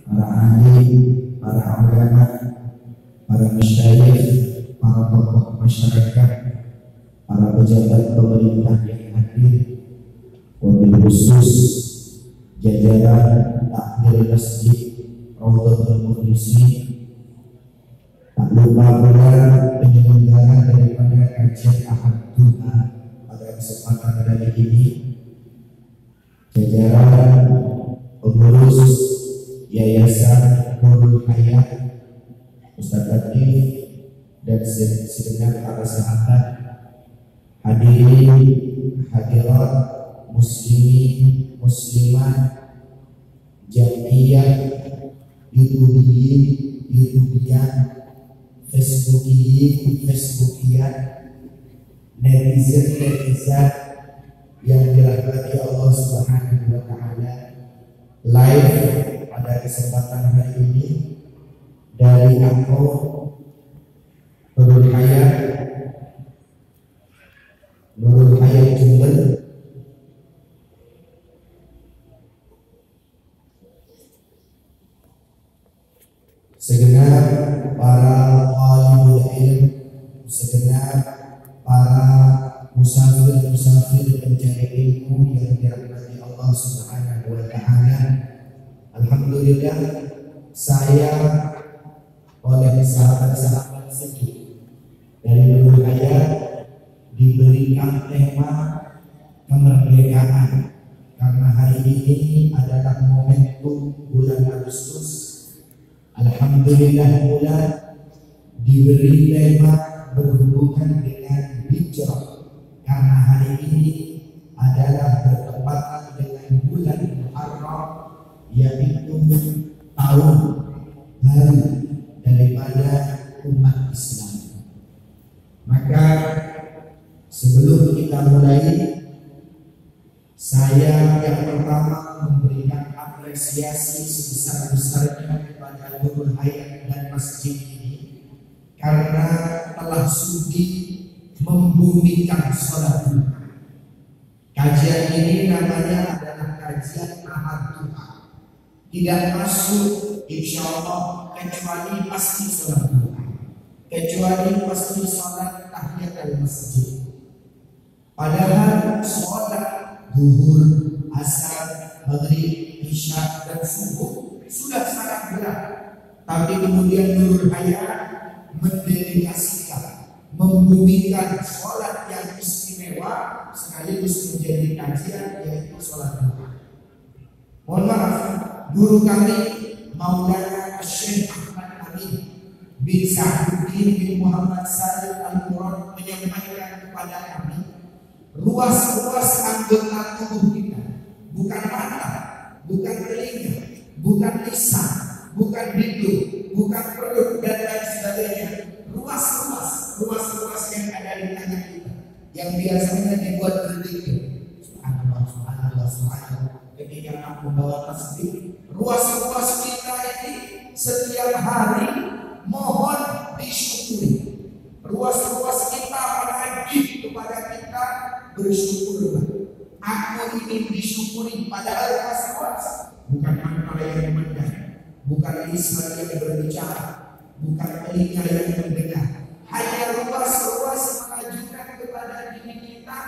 para ahli, para ulama, para masyayikh, para tokoh masyarakat, para pejabat pemerintah yang hadir, wabil khusus jajaran takmir masjid Raudhatul Qudsi. Tak lupa pula penyelenggara daripada kajian Ahad Duha pada kesempatan kali ini, jajaran pengurus Yayasan Nurul Hayat, Ustaz Latif, dan segenap para sahabat, hadirin hadirat, muslimin muslimat, jamiyah, youtubian, facebookian, netizen yang dirahmati Allah Subhanahu wa Ta'ala. Live pada kesempatan hari ini dari akun Nurul Hayat Jember. Segenap para talibul ilm, segenap para musafir pencari ilmu yang dirahmati Allah Subhanahu wa Ta'ala. Alhamdulillah, saya oleh sahabat-sahabat sedih dari Nurul Hayat diberikan tema kemerdekaan, karena hari ini adalah momentum bulan Agustus. Alhamdulillah pula diberi tema berhubungan dengan hijrah, karena hari ini adalah bertepatan dengan bulan Muharram, yaitu tahun baru daripada umat Islam. Maka sebelum kita mulai, saya yang pertama memberikan apresiasi sebesar-besarnya kepada Nurul Hayat dan masjid ini, karena telah sudi membumikan sholat duha. Kajian ini namanya adalah kajian Ahad Duha. Tidak masuk insya Allah kecuali pasti sholat duha, kecuali pasti sholat tahiyatul masjid. Padahal sholat zuhur, asar, maghrib, isya, dan subuh sudah sangat berat, tapi kemudian Nurul Hayat mendedikasikan, membumikan sholat yang istimewa sekaligus menjadi kajian, yaitu sholat duha. Mohon maaf, guru kami Maulana Syekh Ahmad Amin bin Sa'duddin bin Muhammad Salim Al-Murad menyampaikan kepada kami, ruas-ruas anggota tubuh kita, bukan mata, bukan telinga, bukan lisan, bukan hidung, bukan perut, dan lain sebagainya. Ruas-ruas yang ada di tangan kita, yang biasanya dibuat berzikir, subhanallah, subhanallah, subhanallah, ketika aku membawa tasbih, ruas-ruas kita ini setiap hari mohon disyukuri. Ruas-ruas kita menagih kepada kita, bersyukurlah. Aku ingin disyukuri, padahal ruas-ruas bukan mata yang memandang, bukan lisan yang berbicara, bukan telinga yang mendengar. Hanya ruas-ruas mengajukan kepada diri kita,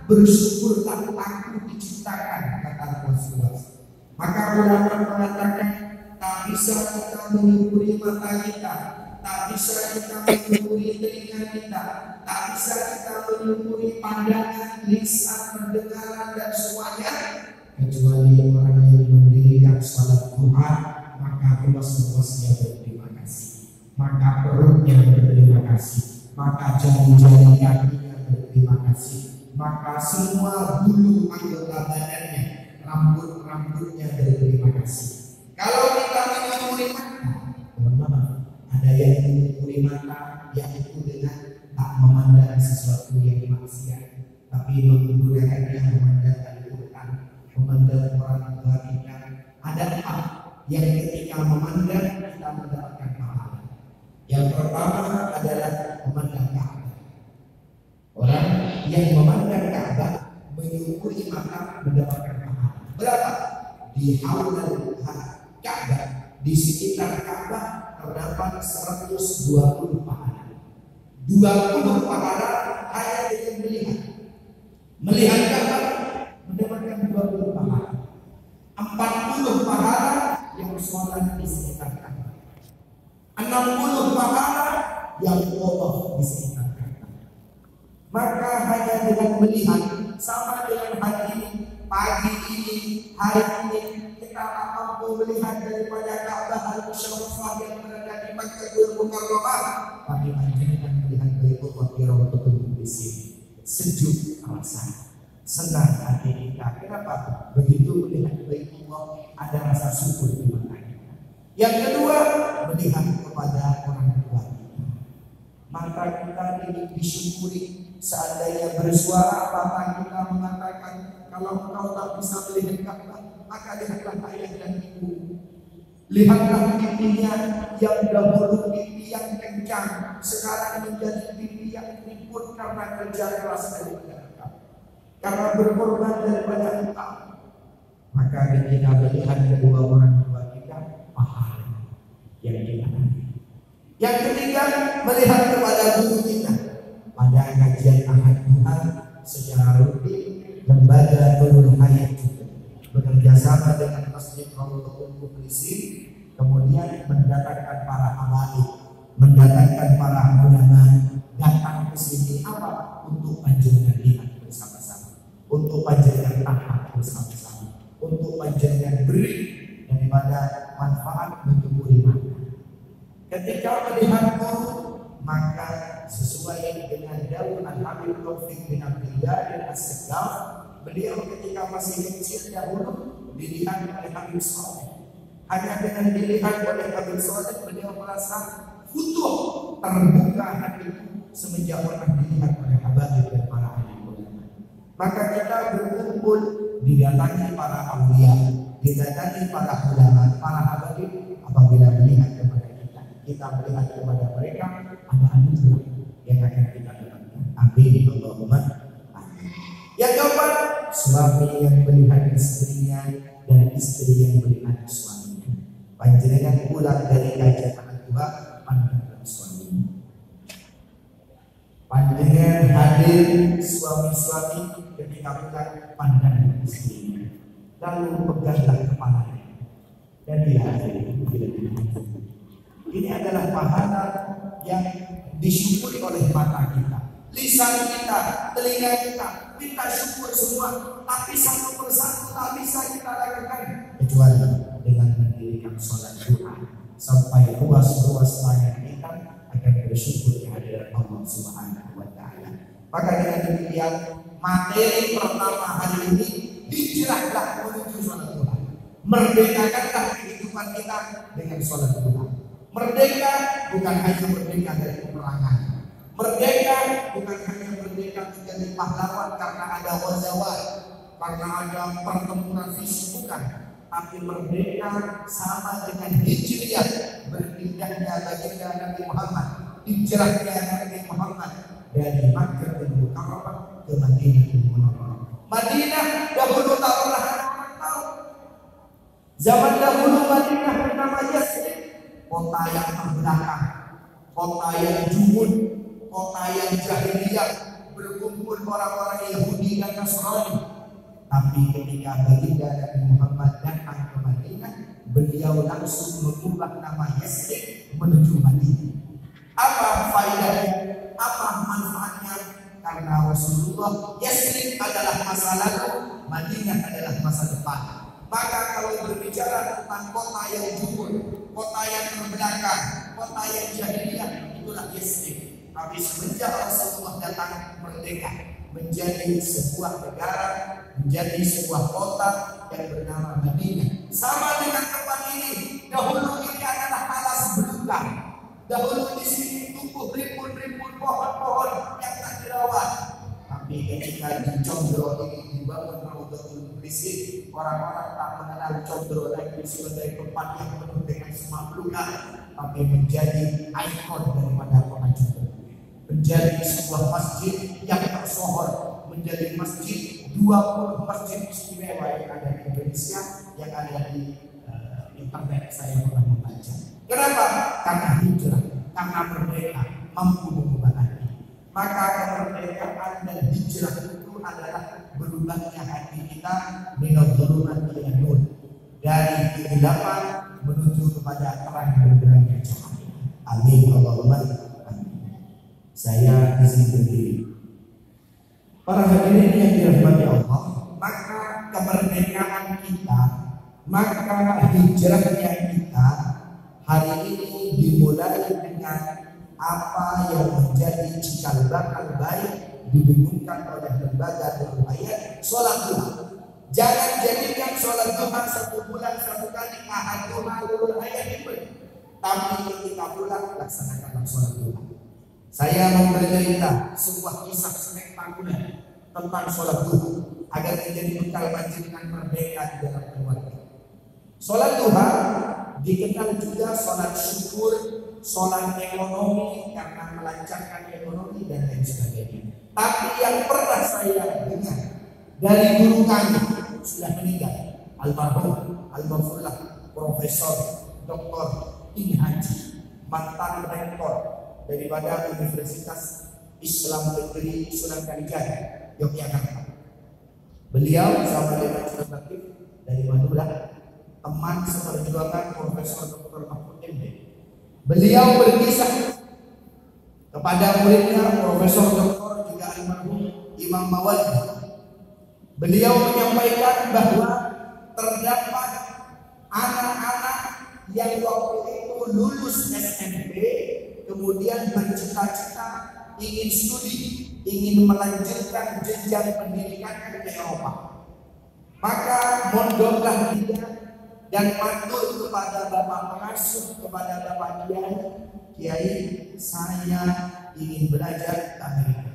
bersyukurlah aku diciptakan, kata ruas-ruas. Maka ulama mengatakan, tak bisa kita menyukuri mata kita, tak bisa kita menyukuri telinga kita, tak bisa kita menyukuri pandangan, lisan, pendengaran, dan semuanya, kecuali orang yang mendirikan salat duha. Maka ruas-ruasnya berterima kasih, maka perutnya berterima kasih, maka jari-jari kakinya berterima kasih, maka semua bulu anggota badannya, rambut-rambutnya berterima kasih. Kalau kita menyukuri mata, mohon maaf, ada yang menyukuri mata, yaitu dengan tak memandang sesuatu yang maksiat, tapi menggunakannya memandang Al-Quran, memandang orang tua kita. Ada hal yang ketika memandang kita mendapatkan pahala. Yang pertama adalah memandang Ka'bah. Orang yang memandang Ka'bah menyukuri maka mendapatkan pahala. Berapa? Di haulal Ka'bah Di sekitar Ka'bah terdapat 120 pahala. 20 pahala hanya dengan melihat. Melihat Ka'bah mendapatkan 20 pahala. 40 pahala yang sholat di sekitar Ka'bah. 60 pahala yang tawaf di sekitar Ka'bah. Maka hanya dengan melihat, sama dengan hari ini, pagi ini, hari ini kita mampu melihat daripada Ka'bah al-Musharrafah yang berada di Makkahul Mukarramah. Kami panjenengan melihat Baitullah di Raudhatul Qudus, sejuk rasanya, senang hati kita. Kenapa? Begitu melihat Baitullah ada rasa syukur di mata kita. Yang kedua, melihat kepada orang tua kita. Maka kita ini disyukuri. Seandainya bersuara maka kita mengatakan, kalau engkau tak bisa melihat Ka'bah, maka lihatlah ayah dan ibu. Lihatlah pipinya yang dahulu pipi yang kencang, sekarang menjadi pipi yang keriput karena kerja keras dari mereka, karena berkorban daripada engkau. Maka ketika melihat kedua orang tua kita, pahala yang kita ambil. Yang ketiga, melihat kepada guru kita. Pada kajian Ahad Tuhan secara rutin, lembaga Nurul Hayat bekerja sama dengan Masjid Raudhatul Qudus, kemudian mendatangkan para habaib, mendatangkan para ulama datang ke sini apa? Untuk panjenengan lihat bersama-sama, untuk panjenengan tahap bersama-sama, untuk panjenengan beri daripada manfaat menjemuri mata. Ketika melihat guru, maka sesuai dengan daun Al-Habib Taufik bin Abdillah dan As-Segaf, beliau ketika masih kecil dahulu dilihat oleh Habib Saleh. Hanya dengan dilihat oleh Habib Saleh, beliau merasa futuh, terbuka hati semenjak pernah dilihat oleh Habib dan para alim ulama. Maka kita berkumpul, didatangi para awliya, didatangi para ulama, para habib. Apabila melihat kepada kita melihat kepada mereka, ada anugerah yang akan kita dapatkan. Amin Allahumma amin. Yang keempat, suami yang melihat istrinya dan istri yang melihat suaminya. Panjenengan pulang dari kajian Ahad Tuhan, pandanglah suaminya. Panjenengan hadir suami-suami ketika pulang, pandang istrinya. Lalu peganglah kepalanya dan dihadiri bila dihadiri. Ini adalah pahala yang disyukuri oleh mata kita, lisan kita, telinga kita. Kita syukur semua, tapi satu persatu tak bisa kita lakukan kecuali dengan mendirikan sholat duha sampai ruas-ruas tangan kita akan bersyukur di hadirat Allah Subhanahu wa Ta'ala. Maka dengan demikian, materi pertama hari ini, hijrahlah menuju sholat duha. Merdekakanlah kehidupan kita dengan sholat duha. Merdeka bukan hanya merdeka dari peperangan. Merdeka bukan hanya merdeka menjadi pahlawan karena ada ghazawat, karena ada pertempuran fisik, bukan. Tapi merdeka sama dengan hijriah, berpindahnya baginda Nabi Muhammad, hijrahnya Nabi Muhammad dari Makkahul Mukarramah ke Madinatul Munawwarah. Madinah dahulu tak pernah orang tahu. Zaman dahulu Madinah bernama Yasrib. Kota yang terbelakang, kota yang juhud, kota yang jahiliyah, berkumpul orang-orang Yahudi dan Nasrani. Tapi ketika baginda Nabi Muhammad datang ke Madinah, beliau langsung mengubah nama Yasrib menuju Madinah. Apa faedahnya? Apa manfaatnya? Karena Rasulullah, Yasrib adalah masa lalu, Madinah adalah masa depan. Maka kalau berbicara tentang kota yang juhud, kota yang terbelakang, kota yang jahiliyah, itulah Yasrib. Tapi semenjak Rasulullah datang, merdeka menjadi sebuah negara, menjadi sebuah kota yang bernama Madinah. Sama dengan tempat ini, dahulu ini adalah alas belukar. Dahulu di sini tumbuh rimbun-rimbun pohon-pohon yang tak dirawat. Tapi ketika di Condro ini dibangun Raudhatul Qudus, orang-orang tak mengenal Condro lagi sebagai tempat yang penuh dengan semak belukar, tapi menjadi ikon daripada kota Condro. Menjadi sebuah masjid yang tersohor, menjadi masjid 20 masjid istimewa yang ada di Indonesia, yang ada di internet saya pernah Kenapa? Karena hijrah, karena merdeka mampu mengubah hati. Maka kemerdekaan dan hijrah itu adalah berubahnya hati kita minal dhulumati ila nur, dari kegelapan menuju kepada terang benderangnya cahaya. Amin Allahumma amin. Saya izin berdiri. Para hadirin yang dirahmati Allah, maka kemerdekaan kita, maka hijrahnya kita hari ini dimulai dengan apa yang menjadi cikal bakal baik didengungkan oleh lembaga berupaya sholat duha. Jangan jadikan sholat duha 1 bulan 1 kali, ahad duha lulul ayat itu. Tapi ketika pulang laksanakanlah sholat duha. Saya mau bercerita sebuah kisah spektakuler tentang sholat duha agar menjadi bekal panjenengan merdeka di dalam keluarga. Sholat duha dikenal juga sholat syukur, sholat ekonomi karena melancarkan ekonomi dan lain sebagainya. Tapi yang pernah saya dengar dari guru kami sudah meninggal, almarhum almarhumlah Profesor Dr. Haji, mantan rektor daripada Universitas Islam Negeri Sunan Kalijaga, Yogyakarta. Beliau sama dengan Ustaz dari Madura, teman seperjuangan Profesor Dr. Mahfud MD. Beliau berkisah kepada muridnya Profesor Dr. juga almarhum Imam Mawardi. Beliau menyampaikan bahwa terdapat anak-anak yang waktu itu lulus SMP kemudian bercita-cita ingin studi, ingin melanjutkan jenjang pendidikan ke Eropa. Maka mondoklah dia dan matur kepada bapak pengasuh, kepada bapak Kiai, saya ingin belajar ke Amerika,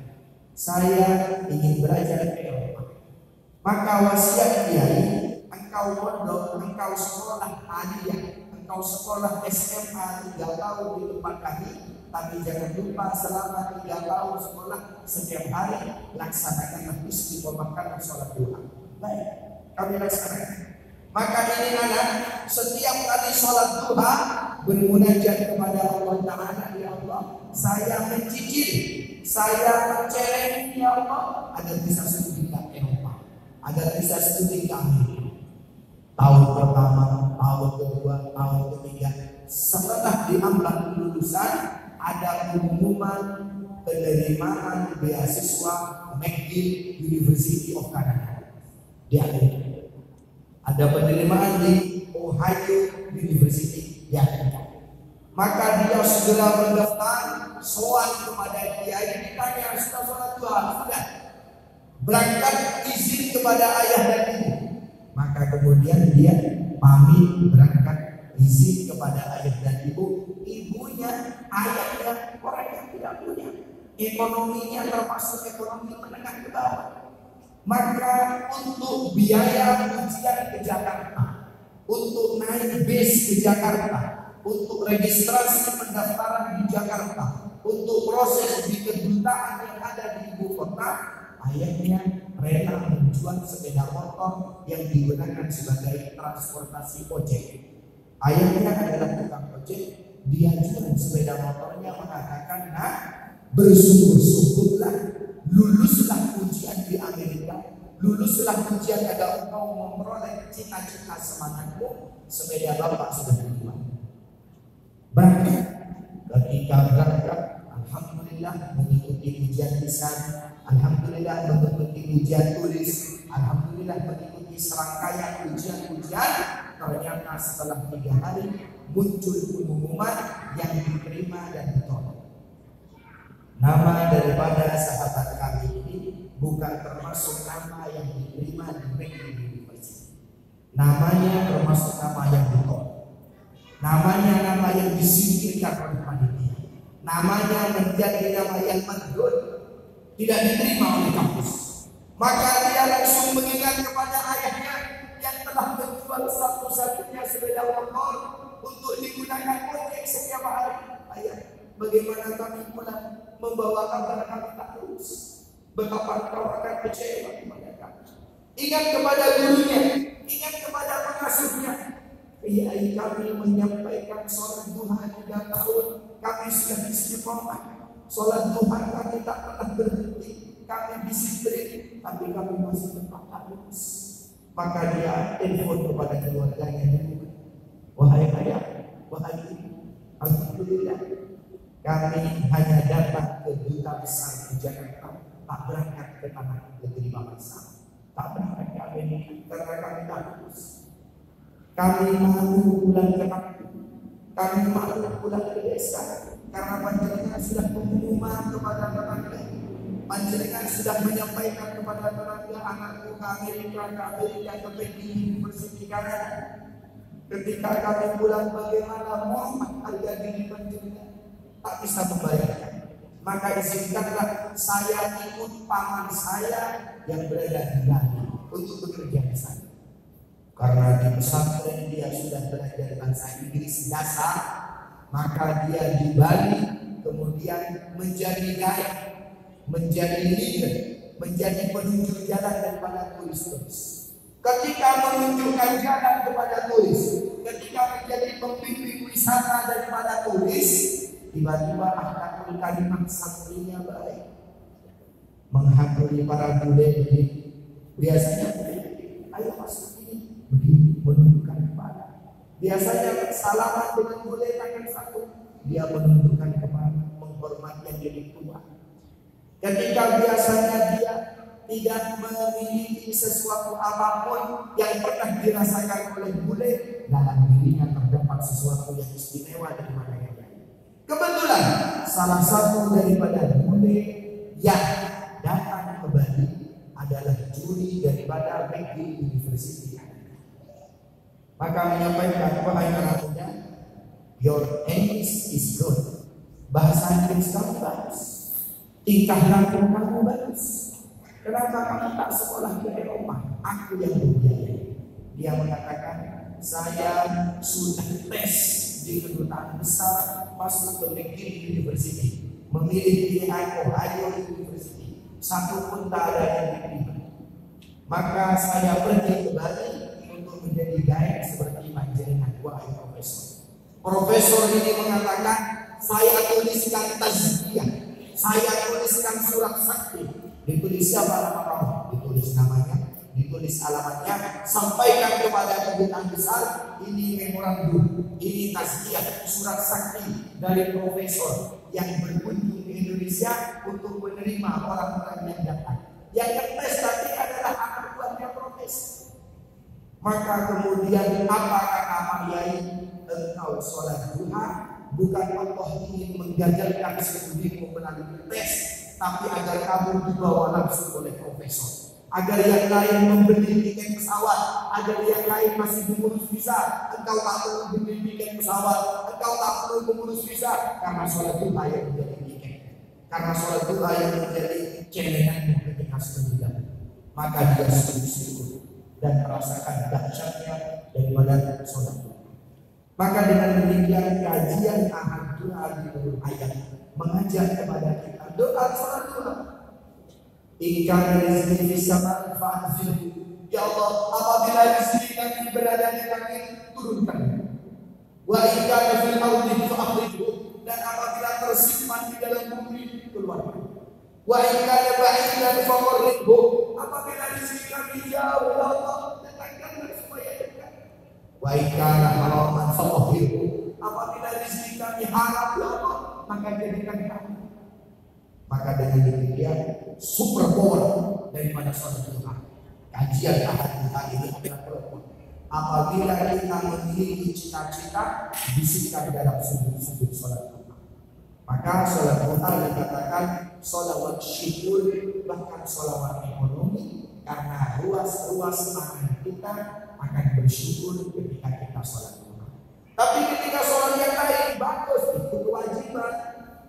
saya ingin belajar ke Eropa. Maka wasiat Kiai, engkau mondok, engkau sekolah aliyah, engkau sekolah SMA 3 tahun di tempat kami, tapi jangan lupa selama 3 tahun sekolah setiap hari laksanakanlah istiqomah sholat duha. Baik, kami laksanakan. Maka ini anak setiap kali sholat duha bermunajat kepada Allah Ta'ala, ya Allah, saya mencicil, saya menceleng ya Allah agar bisa studi ke Eropa, agar bisa studi ke Amerika. Tahun pertama, tahun kedua, tahun ketiga, setelah diambil lulusan, ada pengumuman penerimaan beasiswa McGill University of Canada di Amerika. Ada penerimaan di Ohio University di Amerika. Maka dia segera mendaftar, soal kepada Kiai, ditanya sudah sholat duha, sudah berangkat izin kepada ayah dan ibu. Maka kemudian dia pamit berangkat izin kepada ayah dan ibu. Ibunya, ayahnya orang yang tidak punya, ekonominya termasuk ekonomi menengah ke bawah. Maka untuk biaya ujian ke Jakarta, untuk naik bis ke Jakarta, untuk registrasi pendaftaran di Jakarta, untuk proses di kedutaan yang ada di ibu kota, ayahnya rela menjual sepeda motor yang digunakan sebagai transportasi ojek. Ayahnya adalah tukang ojek, dia jual sepeda motornya mengatakan, nah bersungguh-sungguhlah, luluslah ujian di Amerika, luluslah ujian agar engkau memperoleh cita-cita semangatmu. Sepeda bapak sudah dijual. Berangkat, ketika berangkat, alhamdulillah mengikuti ujian lisan, alhamdulillah mengikuti ujian tulis, alhamdulillah mengikuti serangkaian ujian-ujian. Ternyata setelah 3 hari muncul pengumuman yang diterima dan ditolak. Nama daripada sahabat kami ini bukan termasuk nama yang diterima di McGill University. Namanya termasuk nama yang ditolak. Namanya nama yang disingkirkan oleh panitia. Namanya menjadi nama yang mandul, tidak diterima oleh kampus. Maka dia langsung mengingat kepada ayahnya yang telah menjual satu-satunya sepeda motor untuk digunakan ojek setiap hari. Ayah, bagaimana kami pulang membawa kabar kami tak lulus? Betapa kau akan kecewa kepada kami. Ingat kepada gurunya, ingat kepada pengasuhnya. Kiai kami menyampaikan sholat duha 3 tahun, kami sudah istiqomah. Sholat duha kami tak pernah berhenti, kami disiplin, tapi kami masih tetap halus. Maka dia telepon kepada keluarganya, wahai ayah, wahai ibu, alhamdulillah kami hanya datang ke duta besar di Jakarta, tak berangkat ke tanah negeri Bapak Sam, tak berangkat ke Amerika karena kami tak lulus. Kami malu pulang ke kampung, kami malu pulang ke desa karena panjenengan sudah pengumuman kepada tetangga, panjenengan sudah menyampaikan kepada tetangga anakku ke Amerika, ke Peking University Kanada. Ketika kami pulang, bagaimana Muhammad harga diri panjenengan tak bisa membayarkan. Maka izinkanlah saya ikut paman saya yang berada di Bali untuk bekerja di sana. Karena di pesantren dia sudah belajar bahasa Inggris dasar, maka dia di Bali kemudian menjadi guide, menjadi leader, menjadi penunjuk jalan daripada turis-turis. Ketika menunjukkan jalan kepada turis, ketika menjadi pembimbing wisata daripada turis, tiba-tiba akhlakul karimah santrinya baik, menghamburi para bule. Biasanya ayo masuk ini, begini menundukkan kepala. Biasanya salaman dengan bule tangan satu, dia menundukkan kepala, menghormati yang lebih tua. Ketika biasanya dia tidak memiliki sesuatu apapun yang pernah dirasakan oleh bule, dalam dirinya terdapat sesuatu yang istimewa daripada yang lain. Kebetulan salah satu daripada bule yang datang ke Bali adalah juri daripada McGill University. Maka menyampaikan, wahai anak muda, your English is good. Bahasa Inggris kamu bagus, tingkah laku kamu bagus. Kenapa kamu tak sekolah ke Eropa? Aku yang membiayai. Dia mengatakan, saya sudah tes di kedutaan besar masuk ke McGill University, memilih pilihan Ohio University, satu pun tak ada yang diterima. Maka saya pergi ke Bali untuk menjadi guide seperti panjenengan, wahai profesor. Profesor ini mengatakan, saya tuliskan tazkiyah, saya tuliskan surat sakti. Ditulis siapa nama kamu? Ditulis namanya, ditulis alamatnya, sampaikan kepada kedutaan besar, ini memorandum, ini tazkiyah, surat sakti dari profesor yang berkunjung ke Indonesia untuk menerima orang-orang yang datang. Yang ngetes tadi adalah anak buahnya profesor. Maka kemudian apa kata Pak Yai? Engkau sholat duha, bukan Allah ingin menggagalkan studimu melalui tes, tapi agar kamu dibawa langsung oleh profesor, agar yang lain membeli tiket pesawat, agar yang lain masih mengurus visa, engkau tak perlu membeli tiket pesawat, engkau tak perlu mengurus visa, karena sholat duha yang menjadi tiket, karena sholat duha yang menjadi celenganmu ketika sedang. Maka dia sungguh-sungguh dan merasakan dahsyatnya daripada sholat duha. Maka dengan demikian kajian ahad doa di Nurul Ayat mengajak kepada kita doa sholat duha. Ikan rezeki bisa manfaat. Ya Allah, apabila rezeki kami berada di langit, turunkan. Wa ikan fil ardi fa'khrijhu, dan apabila tersimpan di dalam bumi, keluarkan. Wa ikan ba'idan faqribhu, apabila rezeki kami jauh, ya Allah, datangkanlah supaya dekat. Wa ikan haraman faqribhu, apabila rezeki kami haram, ya Allah, maka jadikan kami. Maka dengan demikian super power daripada sholat duha. Kajian ahad duha ini adalah perempuan. Apabila kita memiliki cita-cita, bisikan dalam sudut-sudut sholat duha. Maka sholat duha dikatakan sholawat syukur, bahkan sholawat ekonomi, karena ruas-ruas tangan kita akan bersyukur ketika kita sholat duha. Tapi ketika sholat yang lain bagus, itu kewajiban.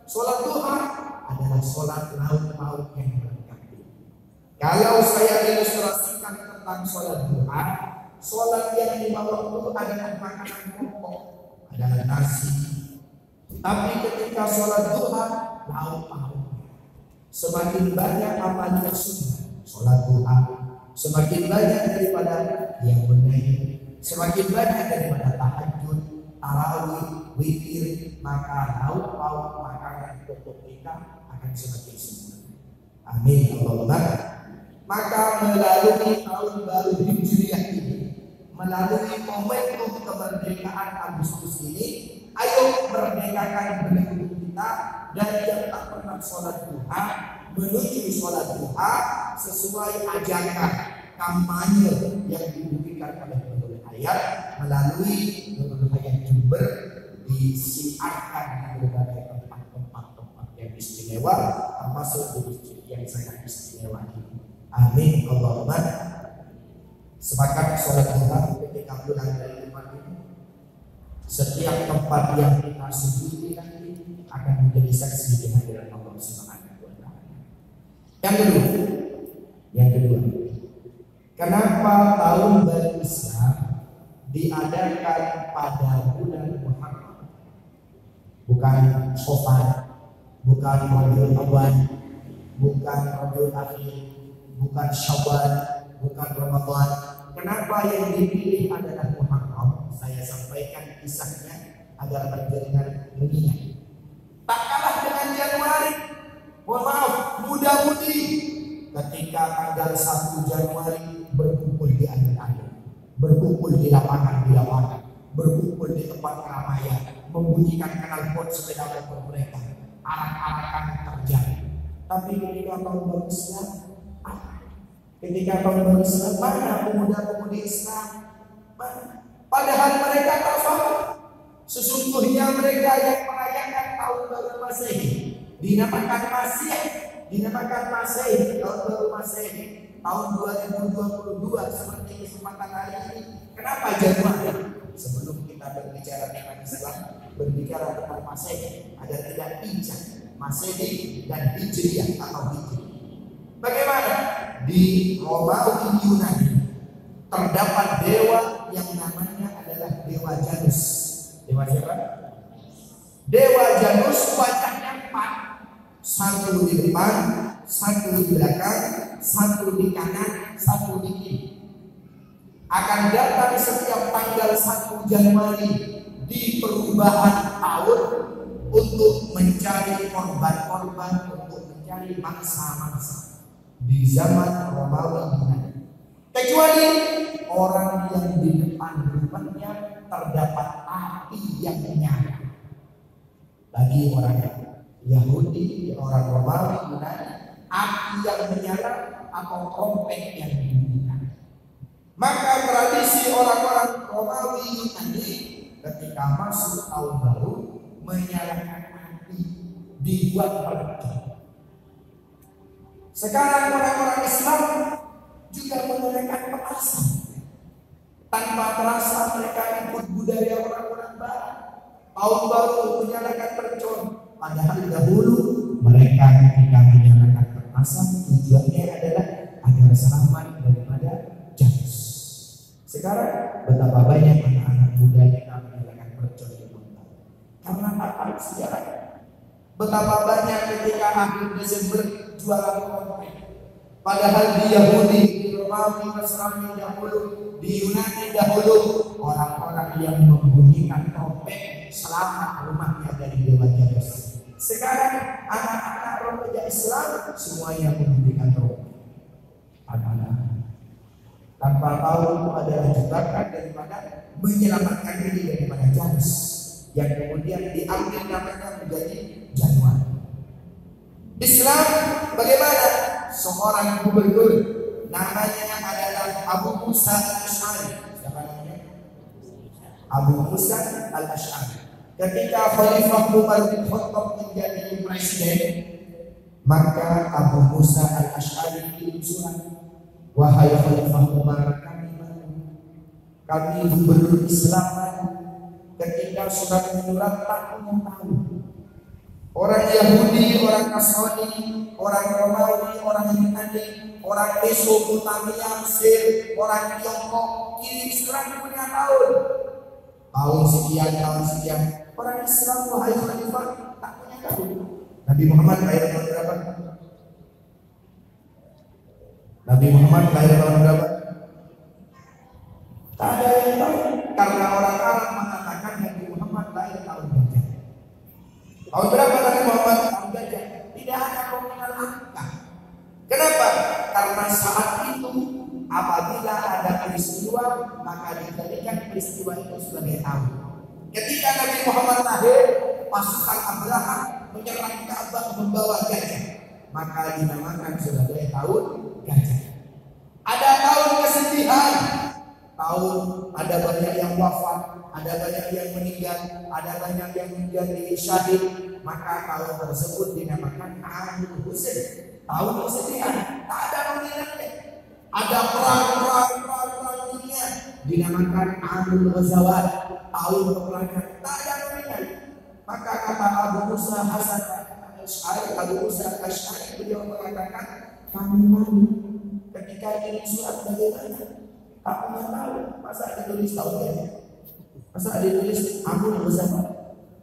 Sholat duha adalah sholat laut-laut yang melengkapi. Kalau saya ilustrasikan tentang sholat duha, sholat yang di bawah itu adalah makanan pokok, adalah nasi. Tapi ketika sholat duha, laut-laut. Semakin banyak amalnya sunnah sholat duha, semakin banyak daripada yang benar semakin banyak daripada tahajud, tarawih, witir, maka lauk pauk makanan pokok kita akan semakin sempurna. Amin Allahumma. Maka melalui tahun baru Hijriah ini, melalui momentum kemerdekaan Agustus ini, ayo merdekakan pendahulu kita dari yang tak pernah sholat duha menuju sholat duha sesuai ajakan kampanye yang diberikan oleh Nurul Hayat melalui Nurul Hayat Jember, disiarkan di berbagai tempat yang istimewa, termasuk di masjid yang sangat istimewa ini. Amin Allahumma. Sepakat sholat duha ketika pulang dari rumah ini, setiap tempat yang kita sujudi nanti akan menjadi saksi di hadirat Allah Subhanahu wa Ta'ala. Yang kedua, kenapa tahun baru Islam diadakan pada bulan Muharram, bukan Syawal, bukan Rabiul Awal, bukan Rabiul Akhir, bukan Syawal, bukan Ramadan? Kenapa yang dipilih adalah Muharram? Saya sampaikan kisahnya agar berjalan mengingat. Tak kalah dengan Januari, mohon maaf, muda-mudi ketika tanggal 1 Januari berkumpul di akhir-akhir, berkumpul di lapangan, berkumpul di tempat keramaian, membunyikan knalpot sepeda motor mereka, arak-arakan terjadi. Tapi ketika tahun baru Islam, mana pemuda-pemudi Islam? Padahal mereka tak paham. Sesungguhnya mereka yang merayakan tahun baru Masehi dinamakan Masehi, tahun baru Masehi, tahun 2022 seperti kesempatan hari ini. Kenapa Januari? Sebelum kita berbicara tentang Islam, berbicara tentang Masehi agar tidak pincang Masehi dan Hijriah atau Hijri. Bagaimana? Di Romawi Yunani terdapat dewa yang namanya adalah Dewa Janus. Dewa siapa? Dewa Janus wajahnya 4. 1 di depan, 1 di belakang, 1 di kanan, 1 di kiri. Akan datang setiap tanggal 1 Januari di perubahan tahun untuk mencari korban-korban, untuk mencari mangsa-mangsa di zaman Romawi Yunani. Kecuali orang yang di depan rumahnya terdapat api yang menyala. Bagi orang Yahudi, orang Romawi Yunani, api yang menyala atau trompet yang dibunyikan. Maka tradisi orang-orang Romawi Yunani ketika masuk tahun baru menyalakan api, dibuat pelecah. Sekarang orang-orang Islam juga menggunakan petasan. Tanpa terasa mereka ikut budaya orang-orang Barat. Tahun baru menyalakan mercon. Padahal dahulu mereka ketika menyalakan petasan tujuannya adalah agar selamat daripada janus. Sekarang betapa banyak anak-anak muda yang menyalakan mercon di kota. Karena apa sejarah? Betapa banyak ketika akhir Desember jualan trompet. Padahal di Yahudi, di Romawi, Nasrani dahulu, di Yunani dahulu, orang-orang yang membunyikan trompet selama rumahnya dari Dewa Janus. Sekarang anak-anak remaja Islam semuanya membunyikan trompet. Anak-anak tanpa tahu itu adalah jebakan daripada menyelamatkan diri daripada Janus yang kemudian diambil namanya menjadi Januari. Islam bagaimana? Seorang gubernur namanya adalah Abu Musa al-Ash'ari. Siapa namanya? Abu Musa al-Ash'ari. Ketika Khalifah Umar bin Khattab menjadi presiden, maka Abu Musa al-Ash'ari kirim surat, wahai Khalifah Umar, kami gubernur Islam. Ketika surat menyurat tak punya tahu. Orang Yahudi, orang Nasrani, orang Romawi, orang Yunani, orang Mesopotamia, Mesir, orang Tiongkok kirim surat punya tahun sekian. Orang Islam wahai Khalifah tak punya tahu. Nabi Muhammad lahir tahun berapa? Nabi Muhammad lahir tahun berapa? Tak ada yang tahu. Tahun berapa Nabi Muhammad? Tahun gajah. Tidak ada nominal angka. Kenapa? Karena saat itu apabila ada peristiwa maka dijadikan peristiwa itu sebagai tahun. Ketika Nabi Muhammad lahir, pasukan Abraha menyerang Ka'bah membawa gajah, maka dinamakan sebagai tahun gajah. Ada tahun kesedihan, tahun ada banyak yang wafat, ada banyak yang meninggal, ada banyak yang menjadi syahid, maka tahun tersebut dinamakan Amul Husain, tahun kesedihan. Tak ada nominalnya. Ada perang dunia dinamakan Amul Ghazawat, tahun peperangan. Tak ada nominal. Maka kata Abu Musa Asy'ari, beliau mengatakan, kami malu ketika ini surat bagaimana? Tak pernah tahu. Masa ditulis tahunnya? Masa ditulis Amul Ghazawat?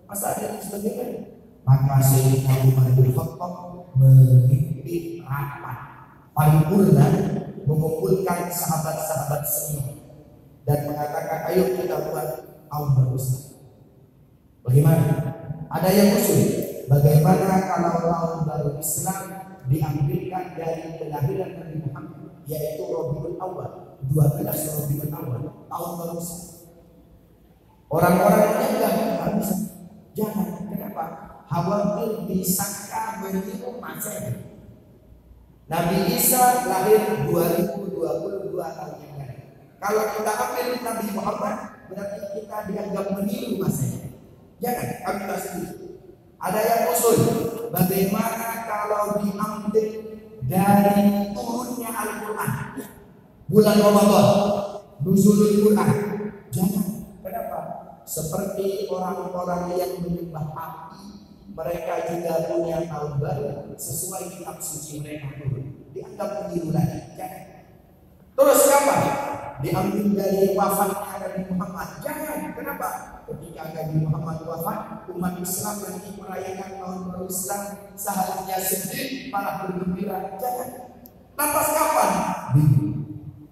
Masa ditulis bagaimana? Maka Sayyidina Umar bin Khattab memimpin rapat paripurna, mengumpulkan sahabat-sahabat semua dan mengatakan, ayo kita buat tahun baru Islam. Bagaimana? Ada yang usul, bagaimana kalau tahun baru Islam diambilkan dari kelahiran Nabi Muhammad, yaitu Rabiul Awal, 12 Rabiul Awal, tahun baru Islam. Orang-orang yang enggak bisa. Jangan, kenapa? Khawatir disangka meniru Masehi. Nabi Isa lahir 2022 tahun yang lalu. Kalau kita ambil Nabi Muhammad, berarti kita dianggap meniru Masehi. Jangan, kami tak setuju. Ada yang usul, bagaimana kalau diambil dari turunnya Al-Quran, bulan Ramadan, nuzulul Quran? Jangan. Kenapa? Seperti orang-orang yang menyembah api, mereka juga punya tahun baru sesuai kitab suci mereka dulu. Dianggap meniru lagi. Jangan. Terus kapan? Diambil dari wafatnya Nabi Muhammad. Jangan. Kenapa? Ketika Nabi Muhammad wafat, umat Islam yang merayakan tahun baru Islam seharusnya sedih, malah bergembira. Jangan. Lantas kapan?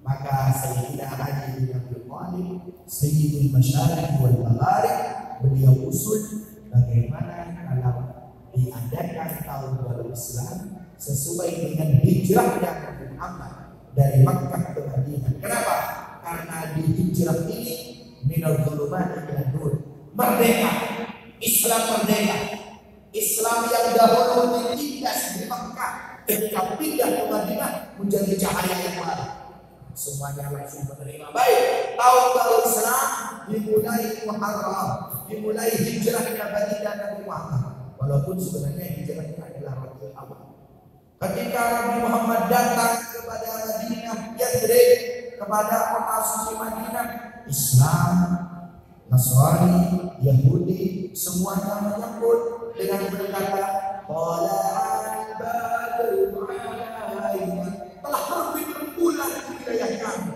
Maka Sayyidina Ali bin Abi Thalib, Sayyidul Masyariq wal Magharib, beliau usul bagaimana kalau diadakan tahun baru Islam sesuai dengan hijrahnya Nabi Muhammad dari Makkah ke Madinah. Kenapa? Karena di hijrah ini minal dhulumati ila nur, merdeka. Islam merdeka. Islam yang dahulu ditindas di Makkah, ketika pindah ke Madinah menjadi cahaya yang baru. Semuanya langsung menerima baik. Tahun baru Islam dimulai Muharram, dimulai hijrahnya baginda Nabi Muhammad. Walaupun sebenarnya hijrahnya adalah Rabiul Awal. Ketika Nabi Muhammad datang kepada Madinah, Yathrib, kepada kota suci Madinah, Islam, Nasrani, Yahudi, semuanya menyambut dengan berkata, "Tala'al badru 'alaina." Telah terbit rembulan di wilayah kami.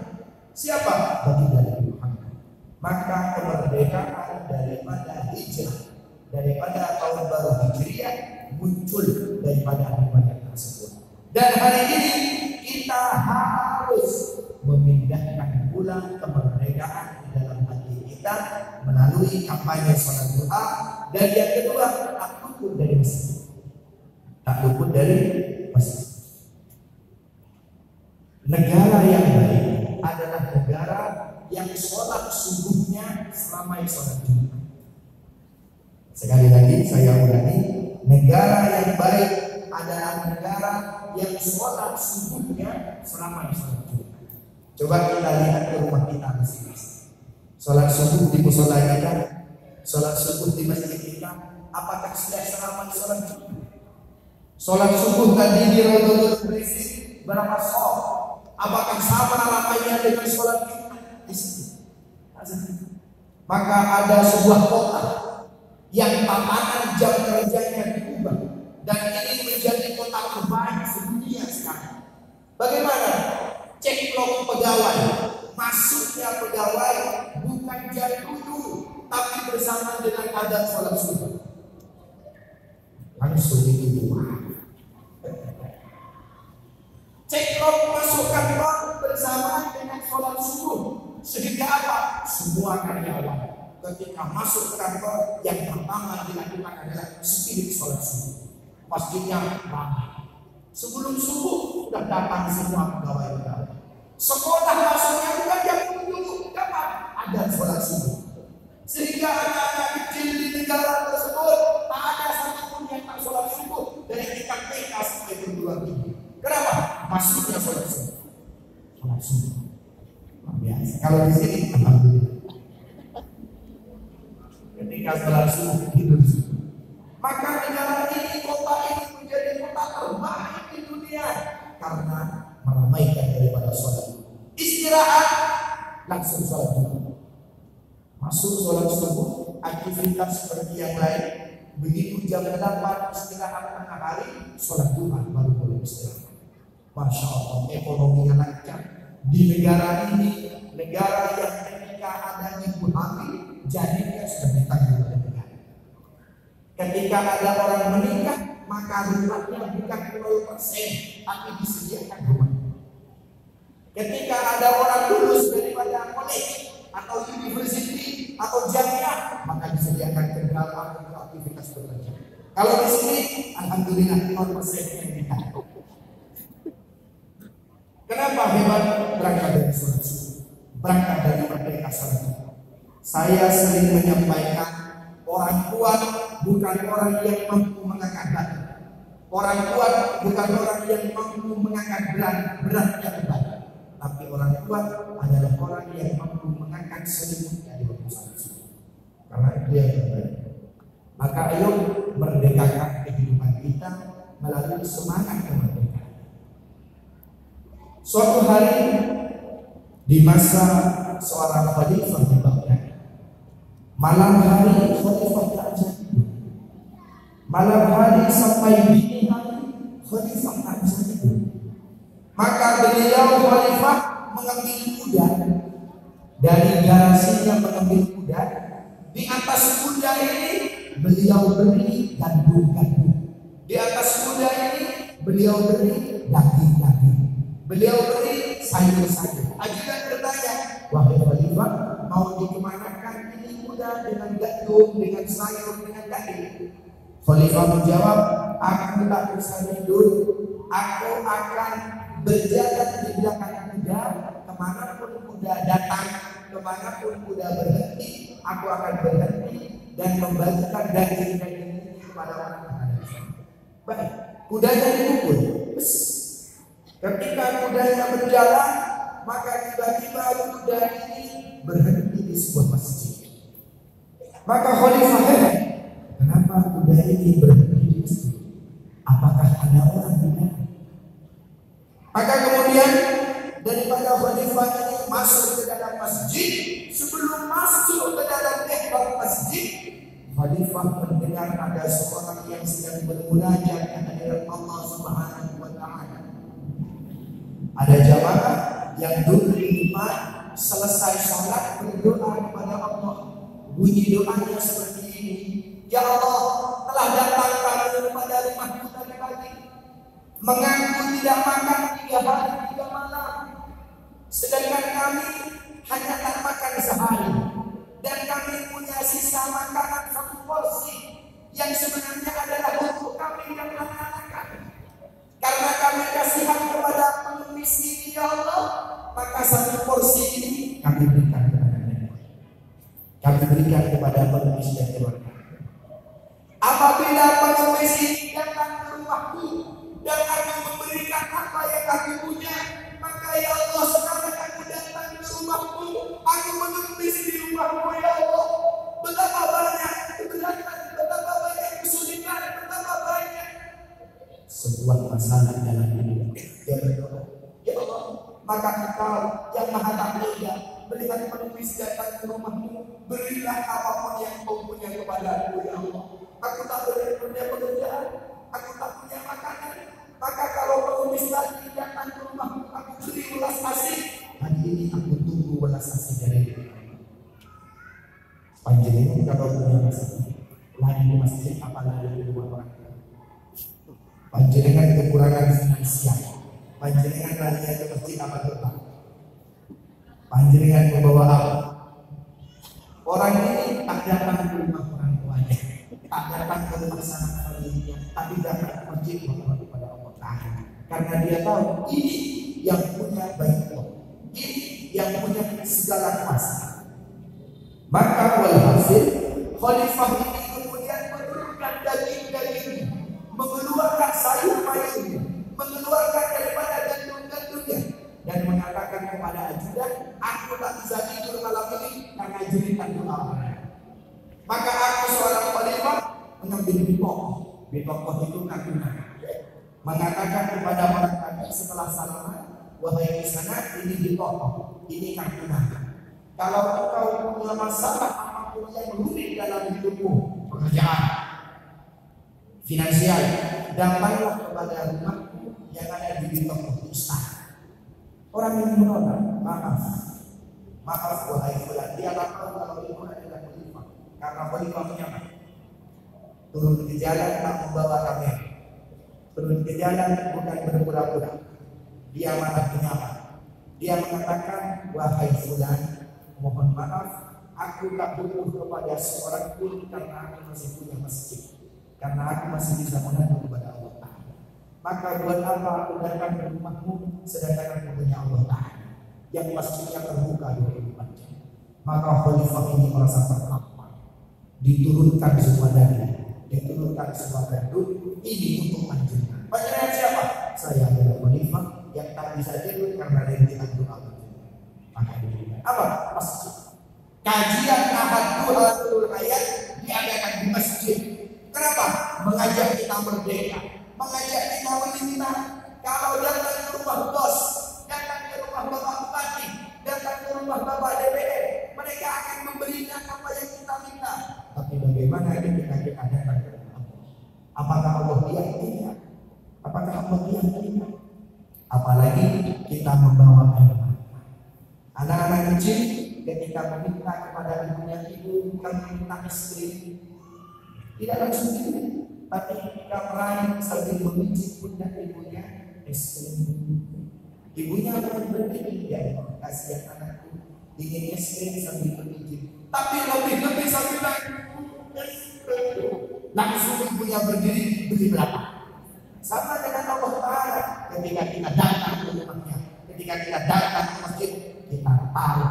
Siapa? Baginda Nabi Muhammad. Maka kemerdekaan daripada hijrah, daripada tahun baru Hijriah muncul daripada hari tersebut. Dan hari ini kita harus memindahkan bulan kemerdekaan di dalam hati kita melalui kampanye salat duha. Dan yang kedua, tak luput dari masjid. Tak luput dari masjid. Negara yang baik adalah negara yang sholat subuhnya selama sholat Jumat. Sekali lagi saya ulangi, negara yang baik adalah negara yang sholat subuhnya selama sholat Jumat. Coba kita lihat ke rumah kita masing-masing. Sholat subuh di musola kita, sholat subuh di masjid kita, apakah sudah selama sholat Jumat? Sholat subuh tadi di Raudhatul Berisik berapa sholat? Apakah sama ramainya dengan sholat Jumat di sini? Maka ada sebuah kota yang tatanan jam kerjanya diubah dan ini menjadi kota terbaik sedunia sekarang. Bagaimana? Cek log pegawai, masuknya pegawai bukan jam 7 tapi bersama dengan adzan sholat subuh. Langsung itu. Cek log masuk kantor bersama dengan sholat subuh. Sehingga apa? Semua karyawan ketika masuk ke kantor, yang pertama dilakukan adalah spirit sholat subuh. Masjidnya ramai. Sebelum subuh sudah datang semua pegawai-pegawai. Sekolah masuknya bukan jam 7, kapan? Ada sholat subuh. Sehingga anak-anak kecil di negara tersebut tak ada satupun yang tak sholat subuh dari tingkat TK sampai perguruan tinggi. Kenapa? Masuknya sholat subuh. Sholat subuh. Biasa. Kalau di sini, alhamdulillah. Ketika sholat subuh tidur subuh. Maka negara ini, kota ini menjadi kota terbaik di dunia karena meramaikan daripada sholat. Istirahat langsung sholat subuh. Masuk sholat subuh, aktivitas seperti yang lain. Begitu jam 8 istirahat tengah hari, sholat duha baru boleh istirahat. Masya Allah, ekonominya lancar. Di negara ini, negara yang ketika adanya ibu hamil, jadinya sudah ditanggung oleh negara. Ketika ada orang menikah, maka rumahnya bukan 0%, tapi disediakan rumah. Ketika ada orang lulus daripada college atau university atau jamiah, maka disediakan kendaraan untuk aktivitas bekerja. Kalau di sini, alhamdulillah 0% yang nikah. Kenapa hebat? Berangkat dari sholat subuh, berangkat dari merdeka sholat. Saya sering menyampaikan, orang kuat bukan orang yang mampu mengangkat batu. Orang kuat bukan orang yang mampu mengangkat beratnya beban. Tapi orang kuat adalah orang yang mampu mengangkat selimutnya di waktu sholat subuh. Karena itu yang terbaik. Maka ayo merdekakan kehidupan kita melalui semangat kemerdekaan. Suatu hari di masa seorang khalifah di Baghdad, malam hari khalifah tak tidur. Malam hari sampai dini hari khalifah tak tidur. Maka beliau khalifah mengambil kuda, dari garasinya mengambil kuda. Di atas kuda ini beliau beri gandum-gandum. Di atas kuda ini beliau beri daging-daging. Beliau beri sayur-sayur. Ajudan bertanya, wahai khalifah, mau dikemanakan ini kuda dengan gandum, dengan sayur, dengan daging? Khalifah menjawab, aku tak bisa tidur. Aku akan berjalan di belakang kuda, kemanapun kuda datang, kemanapun kuda berhenti, aku akan berhenti dan membagikan daging-daging ini kepada orang yang ada di sana. Baik, kudanya dipukul. Ketika kudanya berjalan, maka tiba-tiba kuda ini berhenti di sebuah masjid. Maka khalifah heran, kenapa kuda ini berhenti di masjid? Apakah ada orang di sana? Maka kemudian daripada khalifah ini masuk ke dalam masjid, sebelum masuk ke dalam mihrab masjid, khalifah mendengar ada seorang yang sedang bermunajat kepada Allah Subhanahu wa taala. Ada jamaah yang duduk di depan, selesai sholat berdoa kepada Allah. Bunyi doanya seperti ini, ya Allah, telah datang kami kepada rumahmu tadi pagi, mengaku tidak makan 3 hari 3 malam, sedangkan kami hanya tak makan sehari, dan kami punya sisa makanan 1 porsi yang sebenarnya adalah untuk kami dan anak-anak kami. Karena kami kasihan kepada pengemis ini, ya Allah, maka 1 porsi ini kami berikan kepada mereka. Kami berikan kepada pengemis dan keluarga. Apabila pengemis ini datang ke rumahku dan akan memberikan apa yang kami punya, maka ya Allah, sekarang aku datang ke rumahmu, aku mengemis di rumahmu, ya Allah. Betapa banyak keberatan, betapa banyak kesulitan, betapa banyak sebuah masalah dalam hidup. Dia berdoa, ya Allah, maka Engkau yang Maha Tangga melihat pengemis datang ke rumahmu, berilah apapun yang Kau punya kepada aku, ya Allah. Aku tak punya pekerjaan, aku tak punya makanan, maka kalau pengemis tadi datang ke rumahmu, aku beri belas kasih. Hari ini aku tunggu belas kasih dari Engkau. Panjenengan kalau punya masalah, lagi di masjid apalagi di rumah orang tua. Panjenengan kekurangan finansial, panjenengan lagi ke masjid apa terbang. Panjenengan membawa apa? Orang ini tak datang ke rumah orang tuanya, tak datang ke rumah sanak familinya, tapi datang ke masjid memohon kepada Allah Ta'ala. Karena dia tahu ini yang punya Baitullah, ini yang punya segala kuasa. Maka walhasil khalifah ini kemudian menurunkan daging-dagingnya, mengeluarkan sayur-mayurnya, mengeluarkan daripada gandum-gandumnya, dan mengatakan kepada ajudan, aku tak bisa tidur malam ini karena jeritan doa. Maka aku seorang khalifah mengambil bitokoh itu kaguna, mengatakan kepada orang tadi setelah salaman, wahai di sana ini bitokoh, ini kaguna. Kalau engkau punya masalah apapun yang rumit dalam hidupmu, pekerjaan, finansial, datanglah kepada rumahku yang ada di bitokoh Ustaz. Orang yang menolak, maaf wahai fulan, dia tak tahu kalau itu adalah khalifah. Karena khalifah punya apa? Turun ke jalan tak membawa kamera, turun ke jalan bukan berpura-pura. Dia malah menyapa. Dia mengatakan, wahai fulan, mohon maaf, aku tak butuh kepada seorang pun karena aku masih punya masjid, karena aku masih bisa mengadu kepada Allah Ta'ala. Maka buat apa aku datang ke rumahmu sedangkan aku punya Allah Ta'ala yang masjidnya terbuka 24 jam. Maka khalifah ini merasa terkapar, diturunkan semua daging, diturunkan semua gandum ini untuk panjenengan. Panjenengan siapa? Saya adalah khalifah yang tak bisa tidur karena rintihan doa. Maka diberikan apa? Masjid. Kajian ahad duhatul ayat diadakan di masjid. Kenapa? Mengajak kita merdeka, mengajak kita meminta. Kalau datang ke rumah bos, datang ke rumah bapak bupati, datang ke rumah bapak DPR, mereka akan memberikan apa yang kita minta. Tapi bagaimana ketika kita datang ke rumah Allah? Apakah Allah diam? Tidak. Apakah Allah diam? Tidak. Apalagi kita membawa air mata. Anak-anak kecil ketika meminta kepada ibunya, ibu kami minta es krim, tidak langsung tidak, tapi ketika meraih sambil memijit pundak ibunya, es krim. Ibunya akan berpikir, ya kasihan anakku ingin es krim sambil memijit, tapi lebih sambil langsung ibunya berdiri, beli berapa? Sama dengan Allah Ta'ala. Ketika kita datang ke rumahnya, ketika kita datang ke masjid, kita tahu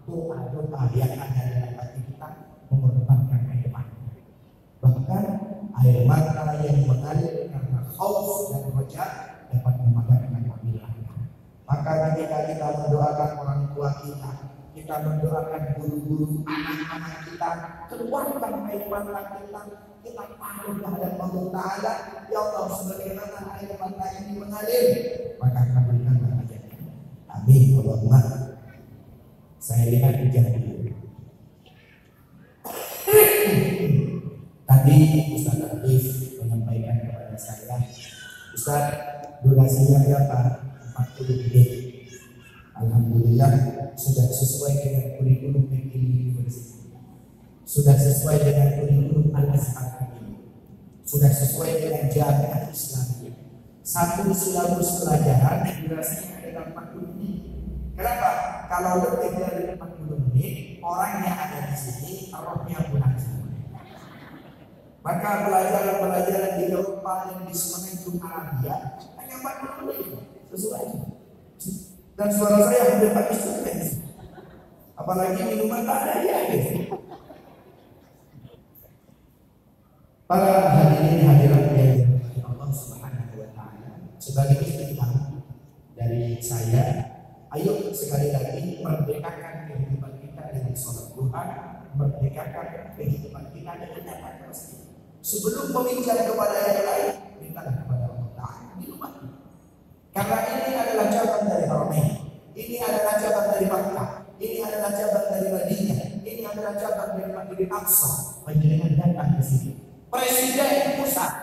doa-doa yang ada dalam hati kita mengorbankan air mata. Bahkan air mata yang mengalir karena khauf dan roja dapat memadamkan api neraka. Maka ketika kita mendoakan orang tua kita, kita mendoakan guru-guru, anak-anak kita, keluarkan air mata kita taruh kepada Allah Ta'ala. Ya Allah, sebagaimana air mata ini mengalir, maka kabulkanlah hajatnya. Amin. Allahumma. Saya lihat hujan dulu. Tadi Ustaz Arif menyampaikan kepada saya, Ustaz, durasinya berapa? 40 menit. Alhamdulillah sudah sesuai dengan kurikulum Mekili University, sudah sesuai dengan kurikulum Al-Azhar ini, sudah sesuai dengan Jamiah Islamiyah. Satu silabus pelajaran durasinya adalah 40 menit. Kenapa? Kalau lebih dari 40 menit, orang yang ada di sini, rohnya pulang semua. Maka pelajaran-pelajaran di Eropa dan di Semenanjung Arabia hanya 40 menit, sesuai. Dan suara saya hampir habis juga. Apalagi minuman tak ada ya. Para hadirin hadirat yang Allah Subhanahu wa Ta'ala, sebagai istiqamah dari saya, ayo sekali lagi merdekakan kehidupan kita dengan sholat duha, merdekakan kehidupan kita dengan datang ke masjid. Sebelum meminjam kepada yang lain, mintalah kepada Allah Ta'ala di rumah. Karena ini adalah cabang dari Haramain, ini adalah cabang dari Makkah, ini adalah cabang dari Madinah, ini adalah cabang dari Masjidil Aqsa. Panjenengan datang ke sini. Presiden pusat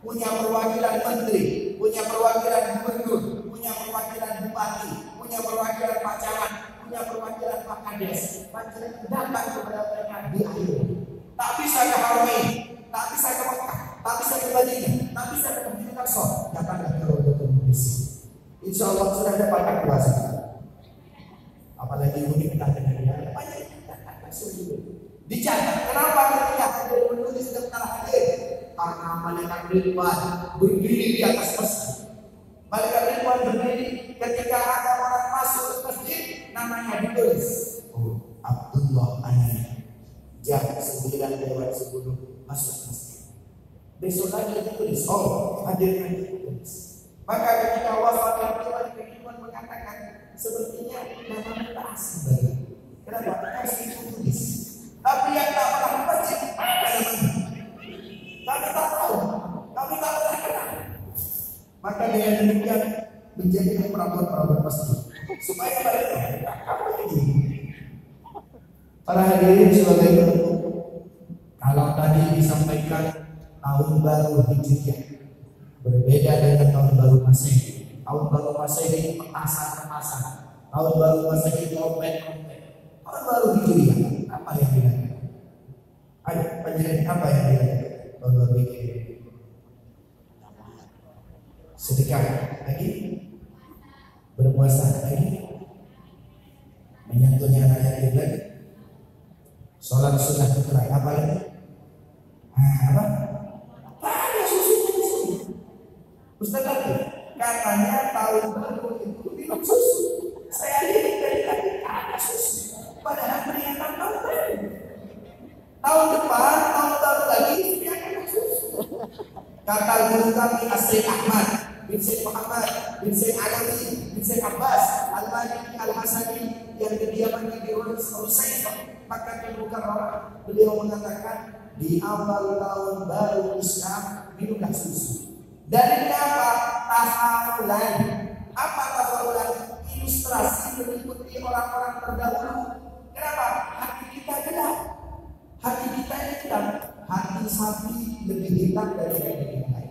punya perwakilan menteri, punya perwakilan gubernur, punya perwakilan bupati, punya perwakilan Pak Camat, punya perwakilan Pak Kades. Panjenengan datang kepada mereka di akhir. Tak bisa ke Haramain, tak bisa ke Makkah, tak bisa ke Madinah, tak bisa ke Masjidil Aqsa. Datanglah ke Raudhatul Mu'minin. Insya Allah sudah dapat kuasa. Apalagi mudik kita dengan dia banyak. Dicatat. Kenapa ketika hadir menulis daftar hadir? Karena malaikat Ridwan berdiri di atas masjid. Malaikat Ridwan berdiri ketika ada orang masuk ke masjid, namanya ditulis. Oh, Abdullah Ani jam 9:10 masuk masjid. Besok lagi ditulis. Oh, hadirnya ditulis. Maka ketika wafat Malaikat Ridwan mengatakan, sepertinya nama kita asing baru. Kenapa? Harus ditulis. Tapi yang tak pernah masjid, apa namanya? Kami tak tahu, kami tak pernah kenal. Maka dengan demikian menjadi perabot-perabot masjid supaya mereka apa ini. Para hadirin sebagai penutup, kalau tadi disampaikan tahun baru Hijriah berbeda dengan tahun baru Masehi. Tahun baru Masehi petasan-petasan, tahun baru Masehi trompet-trompet. Tahun baru Hijriah apa yang dilakukan? Ada penjelasan apa yang dilakukan? Tahun baru Hijriah sedekah lagi, berpuasa lagi, menyentuhnya anak yatim lagi, sholat sunnah terakhir apa lagi? Apa? Ada susunya di sini. Ustaz lagi katanya tahun baru itu minum susu. Saya lihat dari tadi ada susu. Padahal peringatan tahun baru. Tahun depan tahun baru lagi dia akan susu. Kata guru kami Asri Ahmad bin Syekh Muhammad bin Syekh Alawi bin Syekh Abbas Al-Maliki Al-Hasani yang kediamannya di Rusaifah maka di Mukarramah, beliau mengatakan di awal tahun baru Islam minumlah susu. Dari apa? Tafakulan. Apa tafakulan? Ilustrasi mengikuti orang-orang terdahulu. Kenapa? Hati kita gelap. Hati kita hitam. Hati sapi lebih hitam dari daging yang lain.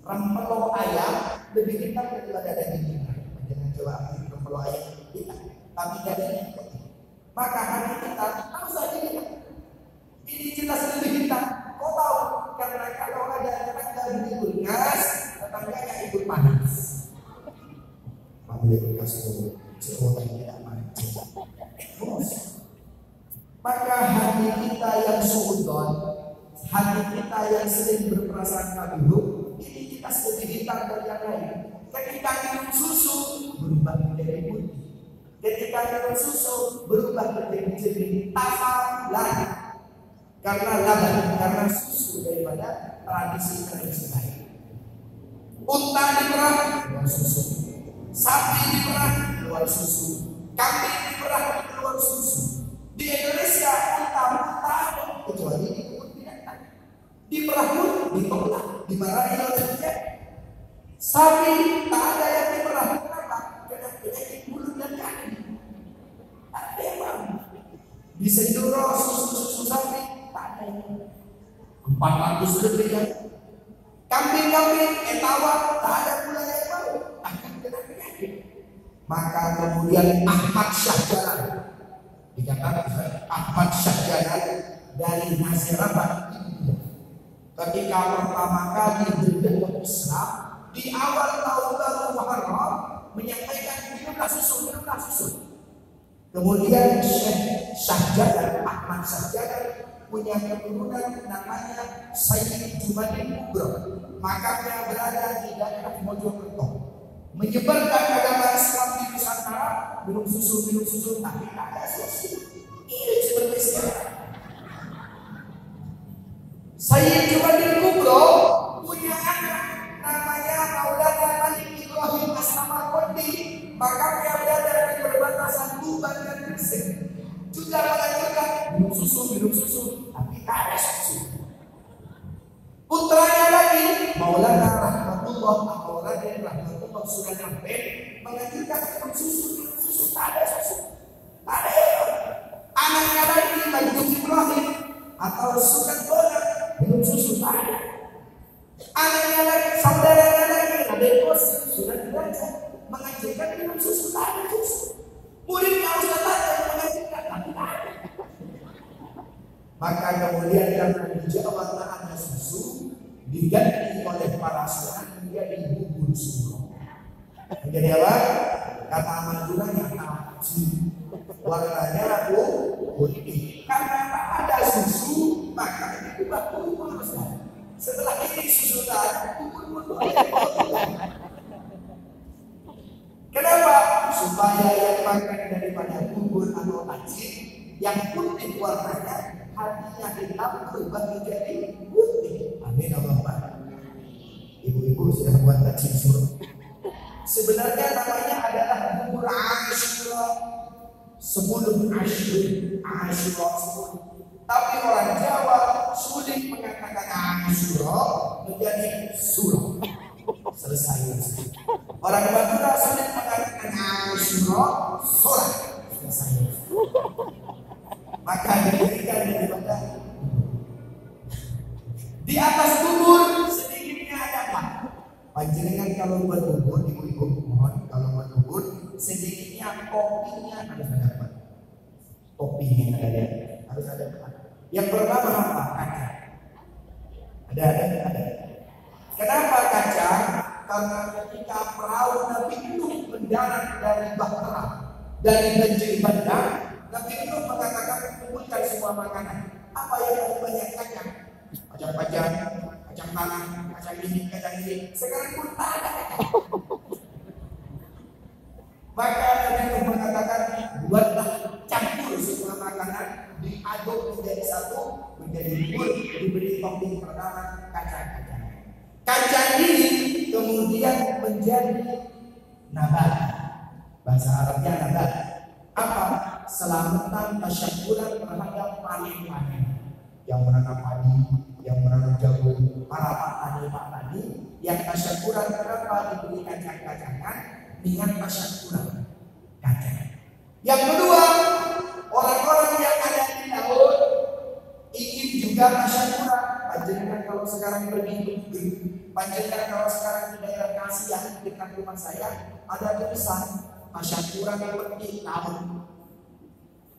Rempelo ayam lebih hitam daripada daging yang lain. Jangan coba rempelo ayam hitam, tapi dagingnya putih. Maka hati kita tahu saja hitam. Ini jelas lebih hitam. Kau tahu? Karena kalau ada tetangga berikut gas, tetangganya ikut panas. Ambil kulkas dulu, seorang tidak panas. Maka hati kita yang suudon, hati kita yang sering berprasangka buruk, ini kita lebih hitam dari yang lain. Ketika minum susu berubah menjadi putih. Ketika minum susu berubah menjadi jernih. Tafakulan. Karena laban, karena susu daripada tradisi lain. Unta diperah keluar susu, sapi diperah keluar susu, kambing diperah keluar susu. Di Indonesia unta ada kecuali di kebun binatang. Diperah pun ditolak, dimarahi oleh dia. Sapi tak ada yang diperah. Kenapa? Karena penyakit mulut dan kaki. Ada yang mau disedoro susu sapi. 400 lebih ya. Kambing-kambing etawa tak ada pula yang mau akan kena penyakit. Maka kemudian Ahmad Syah Jalan dikatakan Ahmad Syah Jalan dari Nasirabad ketika pertama kali berdakwah Islam di awal tahun baru Muharram menyampaikan minumlah susu. Kemudian Syekh Syah Jalan Ahmad Syah Jalan punya keturunan namanya Sayyid Jumadil Kubro, makamnya berada di daerah Mojokerto, menyebarkan agama Islam di Nusantara. Minum susu tapi tak ada susu. Ini seperti sekarang. Sayyid Jumadil Kubro punya anak namanya Maulana Malik Ibrahim As-Samarqandi, makamnya berada di perbatasan Tuban dan Gresik. Juga mengajarkan minum susu, tapi tak ada susu. Putranya lagi Maulana Rahmatullah Sunan Ampel mengajarkan minum susu, tak ada susu. Tak ada. Anaknya lagi Majid Ibrahim atau Sunan Bonang minum susu, tak ada. Anaknya lagi, saudaranya lagi Raden Qasim Sunan Derajat mengajarkan minum susu, tak ada susu. Muridnya Ustaz yang mengajarkan, tapi tak ada. Maka kemudian karena di Jawa tak ada susu, diganti oleh para sahabat menjadi bubur susu. Menjadi apa? Kata Madura yang warnanya putih. Karena tak ada berubah kubur. Setelah ini susunan kubur pun kenapa? Supaya yang makan daripada kubur atau tajin yang putih warnanya hatinya hitam berubah menjadi putih. Amin Allah. Ibu-ibu sudah buat tajin surga. Sebenarnya namanya adalah kubur Asyura. 10 Asyura 10. Tapi orang Jawa sulit mengatakan Asyura menjadi surah. Selesai. Orang Madura sulit mengatakan Asyura surah. Selesai. Maka diberikan daripada di atas kubur sedikitnya ada apa? Panjenengan kalau buat kubur, ibu-ibu mohon kalau buat kubur sedikitnya topinya harus ada apa? Topinya ada, harus ada apa? Yang pertama apa? Kaca. Ada. Kenapa kaca? Karena ketika perahu Nabi Nuh mendarat dari Bahtera, dari banjir bandang, Nabi Nuh mengatakan kumpulkan semua makanan. Apa yang paling banyak kaca? Kacang-kacang, kacang tanah, kacang ini. Sekarang pun tak ada. Maka Nabi Nuh mengatakan buatlah campur semua makanan, diaduk menjadi satu, menjadi bubur, diberi topping pertama kacang-kacang. Kacang ini kemudian menjadi nabat. Bahasa Arabnya nabat. Apa? Selamatan tasyakuran terhadap panen-panen. Yang menanam padi, yang menanam jagung, para petani yang tasyakuran kenapa diberi kacang-kacangan dengan tasyakuran kacang. Yang kedua, orang-orang yang ada di laut ingin juga tasyakuran. Panjenengan kalau sekarang pergi panjenengan kalau sekarang di daerah Kasiah dekat rumah saya ada tulisan tasyakuran petik laut.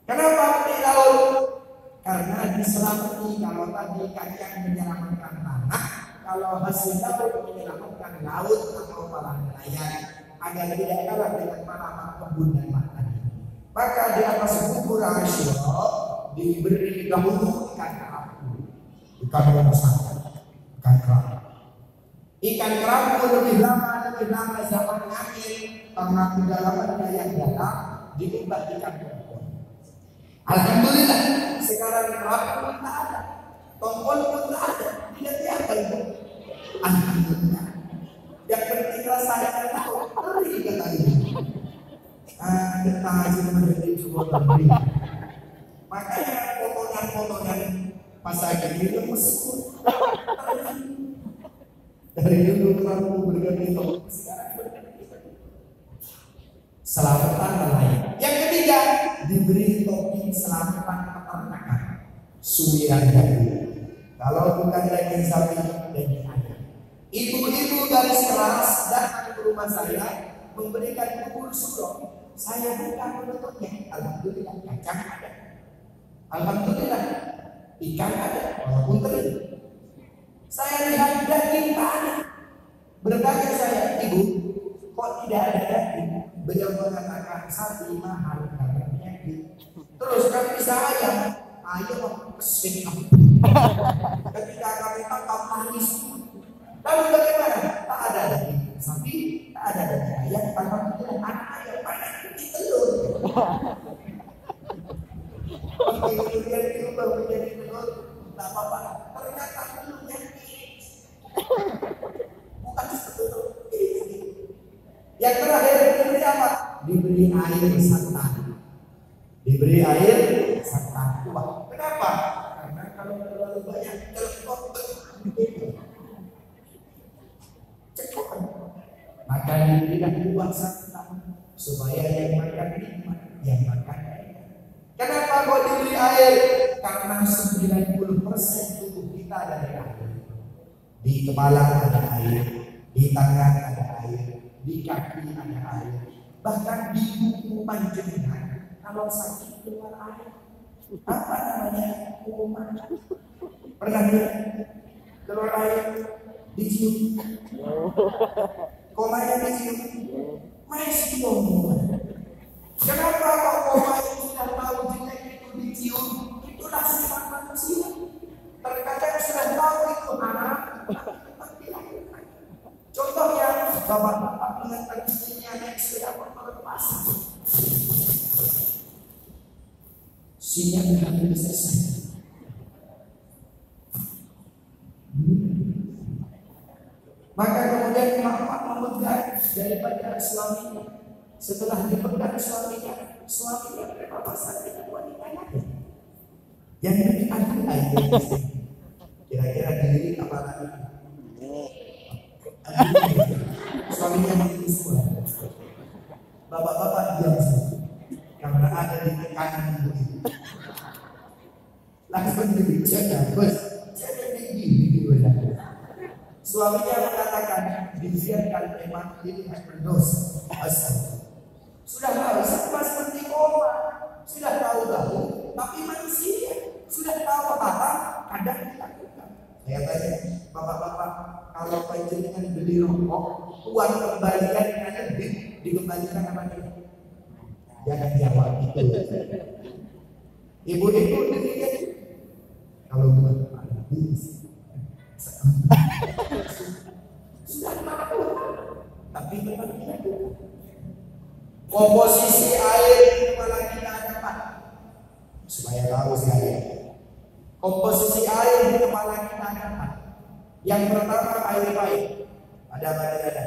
Kenapa petik laut? Karena diselamati kalau tadi kacang menyelamatkan tanah, kalau hasil laut menyelamatkan laut atau para nelayan agar tidak kalah dengan para pekebun dan petani. Maka di atas kubur Asyura diberi dahulu ikan kerapu, ikan remusan, ikan kerapu. Ikan kerapu lebih lama zaman akhir karena kedalamannya yang dalam diubah ikan kerapu. Alhamdulillah sekarang kerapu pun tak ada, tongkol pun tak ada. Tidak apa itu. Alhamdulillah. Yang penting rasanya tahu teri kata ini. Kita haji menjadi sebuah teri. Makanya potongan-potongan pasal ini itu mesut. Dari dulu kerapu berganti sekarang berganti. Selamatan nelayan. Yang ketiga diberi topping selamatan peternakan. Suwiran jagung. Kalau bukan daging sapi, daging ayam. Ibu-ibu garis keras datang ke rumah saya memberikan bubur surau. Saya buka menutupnya. Alhamdulillah kacang ada. Alhamdulillah ikan ada, walaupun teri. Saya lihat daging tak ada. Bertanya saya, ibu, kok tidak ada daging? Beliau mengatakan sapi mahal karena penyakit. Terus kami bisa ayam kesini. Ketika kami tangkap nangis. Lalu bagaimana? Tak ada daging sapi, tak ada daging ayam. Alhamdulillah anak ayam banyak di telur. Kemudian diubah menjadi telur. Tak apa-apa. Ternyata telurnya bukan telur. Yang terakhir diberi apa? Diberi air santan. Diberi air santan. Kenapa? Karena kalau terlalu banyak cepat. Maka diberikan buah santan supaya yang makan nikmat, yang makan enak. Kenapa kok diberi air? Karena 90% tubuh kita dari air. Di kepala ada air, di tangan ada air, di kaki ada air. Bahkan di buku panjenengan kalau sakit keluar air. Apa namanya? Kuman. Pernah lihat keluar air dicium? Komanya dicium? Masih ngomong. Kenapa kok koma itu sudah tahu jelek itu dicium? Itulah sifat manusia. Terkadang Maka kemudian emak-emak memegang daripada suaminya. Setelah dipegang suaminya berpapasan dengan wanita lain. Yang diambil aja. Kira-kira diri apa lagi? Suaminya menangis semua. Bapak-bapak diam saja karena ada di tekanan begitu. Langsung dibicara, bos, saya begini gitu. Suaminya mengatakan, dibiarkan memang ini berdosa. Asal sudah tahu sama seperti koma, sudah tahu, tapi manusia sudah tahu apa kadang dilakukan. Saya tanya, bapak-bapak, kalau panjenengan beli rokok, uang kembaliannya lebih dikembalikan apa tidak? Jangan jawab itu. Ibu-ibu demikian. Kalau bukan habis, sudah mampu, tapi memang tidak. Komposisi air di kepala kita ada apa? Supaya tahu sekalian. Komposisi air di kepala kita ada apa? Yang pertama air pahit. Ada apa ada?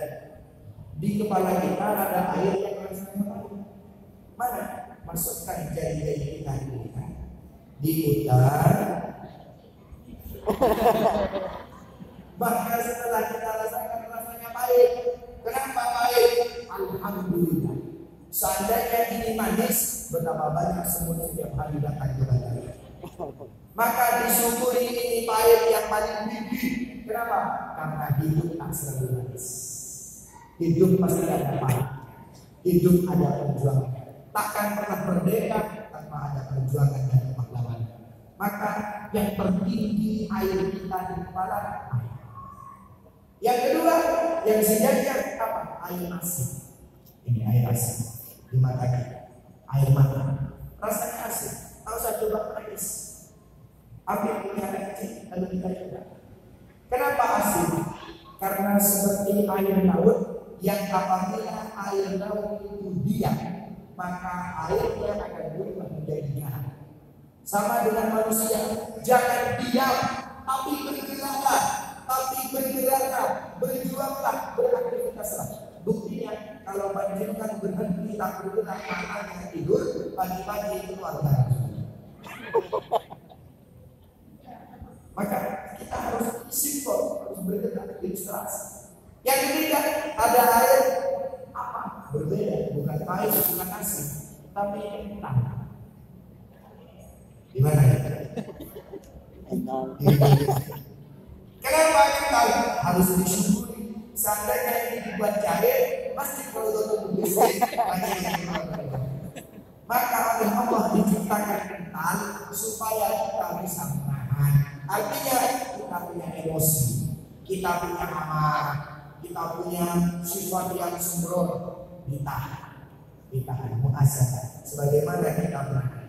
Di kepala kita ada air yang rasanya pahit. Mana? Masukkan jari-jari kita diputar. Bahkan setelah kita rasakan rasanya pahit. Kenapa pahit? Alhamdulillah. Seandainya ini manis, betapa banyak semut setiap hari datang ke badan. Maka disyukuri ini pahit yang paling tinggi. Kenapa? Karena hidup tak selalu manis. Hidup pasti ada pahit. Hidup ada perjuangan. Takkan pernah merdeka tanpa ada perjuangan dan pahlawan. Maka yang tertinggi air kita di kepala. Yang kedua, yang sejajar apa? Air asin. Ini air asin di mata kita. Air mata. Rasanya asin. Tahu saya coba manis. Ambil punya kecil lalu kita coba. Kenapa asin? Karena seperti air laut yang apabila air laut itu diam, maka airnya akan berubah menjadi garam. Sama dengan manusia, jangan diam, tapi bergeraklah, berjuanglah, beraktivitaslah. Buktinya kalau panjenengan berhenti tak bergerak, matanya tidur, pagi-pagi keluar darah. Maka kita harus simpel, harus bergerak, ilustrasi. Yang ketiga, ada air apa? Berbeda, bukan pahit, bukan asin, tapi kental. Di mana ya? Kenapa kental? Harus disyukuri. Seandainya ini dibuat cair, pasti kalau tutup bisnis banyak yang dimakan. Maka oleh Allah diciptakan kental supaya kita bisa menahan. Artinya kita punya emosi, kita punya amarah, kita punya sifat yang sembrono, ditahan, muhasabah. Sebagaimana kita menahan.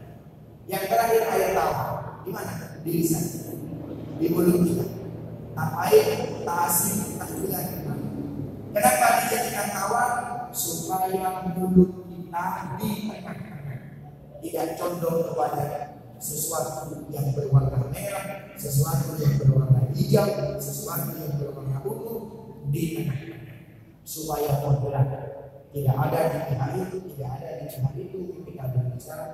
Yang terakhir air tawar, di mana? Di lisan, di mulut kita. Tak pahit, tak asin, tak gula. Kenapa dijadikan tawar? Supaya mulut kita ditekan-tekan, tidak condong kepada sesuatu yang berwarna merah, sesuatu yang berwarna hijau, sesuatu yang berwarna ungu, ditekan-tekan supaya moderat. Tidak ada di pihak itu, tidak ada di pihak itu, kita berbicara.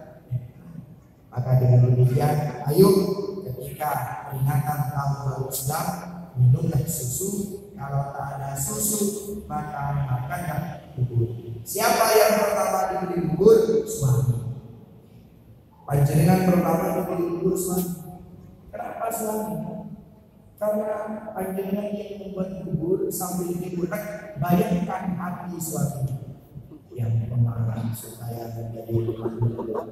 Maka dengan demikian, ayo ketika peringatan tahun baru Islam, minumlah susu. Kalau tak ada susu, maka makanlah bubur. Siapa yang pertama diberi bubur? Suami. Panjenengan pertama diberi bubur suami. Kenapa suami? Karena panjenengan yang membuat bubur sambil dibuat, bayangkan hati suami yang pemarah supaya menjadi pemarah,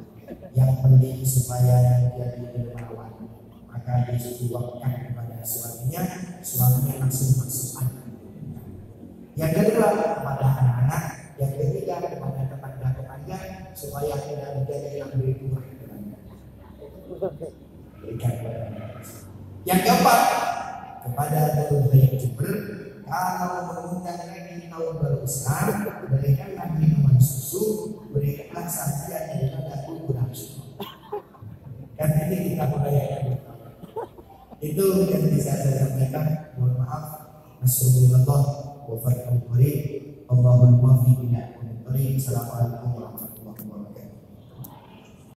yang penting supaya menjadi dermawan. Maka disuguhkan kepada suaminya langsung masuk anak. Yang kedua kepada anak-anak, yang ketiga kepada tetangga-tetangga supaya tidak menjadi yang lebih kurang. Yang keempat kepada Darul Hayat Jember, kalau mengundang lagi tahun baru Islam, berikanlah minuman susu, berikanlah sajian daripada bubur susu. Dan ini kita merayakan. Itu yang bisa saya sampaikan. Mohon maaf nasrullah wa fathul qarib. Allahumma waffiqna wa tariq. Assalamualaikum warahmatullahi wabarakatuh.